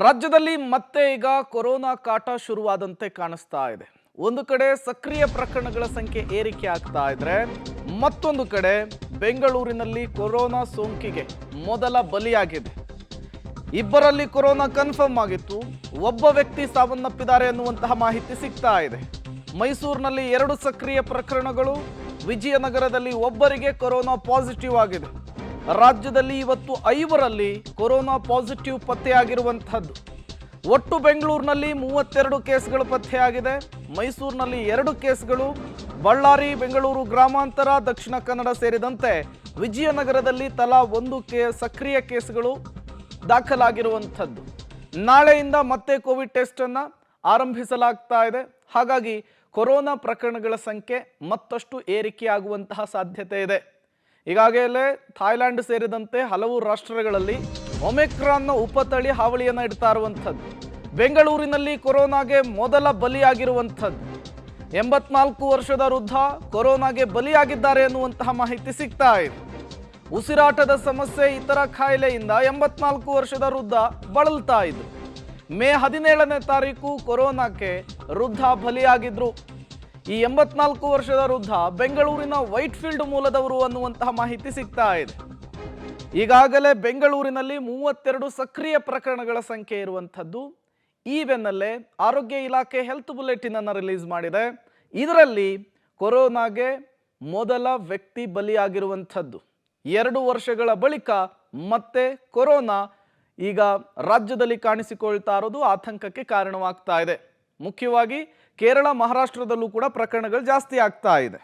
ರಾಜ್ಯದಲ್ಲಿ ಮತ್ತೆ ಈಗ ಕೊರೋನಾ ಕಾಟ ಶುರುವಾದಂತೆ ಕಾಣಿಸ್ತಾ ಇದೆ. ಒಂದು ಕಡೆ ಸಕ್ರಿಯ ಪ್ರಕರಣಗಳ ಸಂಖ್ಯೆ ಏರಿಕೆ ಆಗ್ತಾ ಇದ್ರೆ ಮತ್ತೊಂದು ಕಡೆ ಬೆಂಗಳೂರಿನಲ್ಲಿ ಕೊರೋನಾ ಸೋಂಕಿಗೆ ಮೊದಲ ಬಲಿಯಾಗಿದೆ. ಇಬ್ಬರಲ್ಲಿ ಕೊರೋನಾ ಕನ್ಫರ್ಮ್ ಆಗಿತ್ತು. ಒಬ್ಬ ವ್ಯಕ್ತಿ ಸಾವನ್ನಪ್ಪಿದ್ದಾರೆ ಅನ್ನುವಂತಹ ಮಾಹಿತಿ ಸಿಗ್ತಾ ಇದೆ. ಮೈಸೂರಿನಲ್ಲಿ 2 ಸಕ್ರಿಯ ಪ್ರಕರಣಗಳು, ವಿಜಯನಗರದಲ್ಲಿ ಒಬ್ಬರಿಗೆ ಕೊರೋನಾ ಪಾಸಿಟಿವ್ ಆಗಿದೆ. ರಾಜ್ಯದಲ್ಲಿ ಇವತ್ತು 5ರಲ್ಲಿ ಕೊರೋನಾ ಪಾಸಿಟಿವ್ ಪತ್ತೆಯಾಗಿರುವಂತಹದ್ದು. ಒಟ್ಟು ಬೆಂಗಳೂರಿನಲ್ಲಿ 32 ಕೇಸ್ಗಳು ಪತ್ತೆಯಾಗಿದೆ. ಮೈಸೂರಿನಲ್ಲಿ 2 ಕೇಸ್ಗಳು, ಬಳ್ಳಾರಿ, ಬೆಂಗಳೂರು ಗ್ರಾಮಾಂತರ, ದಕ್ಷಿಣ ಕನ್ನಡ ಸೇರಿದಂತೆ ವಿಜಯನಗರದಲ್ಲಿ ತಲಾ 1 ಸಕ್ರಿಯ ಕೇಸ್ಗಳು ದಾಖಲಾಗಿರುವಂಥದ್ದು. ನಾಳೆಯಿಂದ ಮತ್ತೆ ಕೋವಿಡ್ ಟೆಸ್ಟ್ ಅನ್ನು ಆರಂಭಿಸಲಾಗ್ತಾ ಇದೆ. ಹಾಗಾಗಿ ಕೊರೋನಾ ಪ್ರಕರಣಗಳ ಸಂಖ್ಯೆ ಮತ್ತಷ್ಟು ಏರಿಕೆಯಾಗುವಂತಹ ಸಾಧ್ಯತೆ ಇದೆ. ಈಗಾಗಲೇ ಥಾಯ್ಲ್ಯಾಂಡ್ ಸೇರಿದಂತೆ ಹಲವು ರಾಷ್ಟ್ರಗಳಲ್ಲಿ ಒಮಿಕ್ರಾನ್ನ ಉಪತಳಿ ಹಾವಳಿಯನ್ನು ಇಡ್ತಾ ಇರುವಂಥದ್ದು. ಬೆಂಗಳೂರಿನಲ್ಲಿ ಕೊರೋನಾಗೆ ಮೊದಲ ಬಲಿಯಾಗಿರುವಂಥದ್ದು. 84 ವರ್ಷದ ವೃದ್ಧ ಕೊರೋನಾಗೆ ಬಲಿಯಾಗಿದ್ದಾರೆ ಎನ್ನುವಂತಹ ಮಾಹಿತಿ ಸಿಗ್ತಾ ಇದೆ. ಉಸಿರಾಟದ ಸಮಸ್ಯೆ, ಇತರ ಕಾಯಿಲೆಯಿಂದ 84 ವರ್ಷದ ವೃದ್ಧ ಬಳಲ್ತಾ ಇದ್ರು. ಮೇ 17ನೇ ತಾರೀಕು ಕೊರೋನಾಕ್ಕೆ ವೃದ್ಧ ಬಲಿಯಾಗಿದ್ರು. ಈ 84 ವರ್ಷದ ವೃದ್ಧ ಬೆಂಗಳೂರಿನ ವೈಟ್ಫೀಲ್ಡ್ ಮೂಲದವರು ಅನ್ನುವಂತಹ ಮಾಹಿತಿ ಸಿಗ್ತಾ ಇದೆ. ಈಗಾಗಲೇ ಬೆಂಗಳೂರಿನಲ್ಲಿ 32 ಸಕ್ರಿಯ ಪ್ರಕರಣಗಳ ಸಂಖ್ಯೆ ಇರುವಂಥದ್ದು. ಈ ಬೆನ್ನಲ್ಲೇ ಆರೋಗ್ಯ ಇಲಾಖೆ ಹೆಲ್ತ್ ಬುಲೆಟಿನ್ ಅನ್ನು ರಿಲೀಸ್ ಮಾಡಿದೆ. ಇದರಲ್ಲಿ ಕೊರೋನಾಗೆ ಮೊದಲ ವ್ಯಕ್ತಿ ಬಲಿಯಾಗಿರುವಂಥದ್ದು. 2 ವರ್ಷಗಳ ಬಳಿಕ ಮತ್ತೆ ಕೊರೋನಾ ಈಗ ರಾಜ್ಯದಲ್ಲಿ ಕಾಣಿಸಿಕೊಳ್ತಾ ಇರೋದು ಆತಂಕಕ್ಕೆ ಕಾರಣವಾಗ್ತಾ ಇದೆ. ಮುಖ್ಯವಾಗಿ ಕೇರಳ, ಮಹಾರಾಷ್ಟ್ರದಲ್ಲೂ ಕೂಡ ಪ್ರಕರಣಗಳು ಜಾಸ್ತಿ ಆಗ್ತಾ ಇದೆ.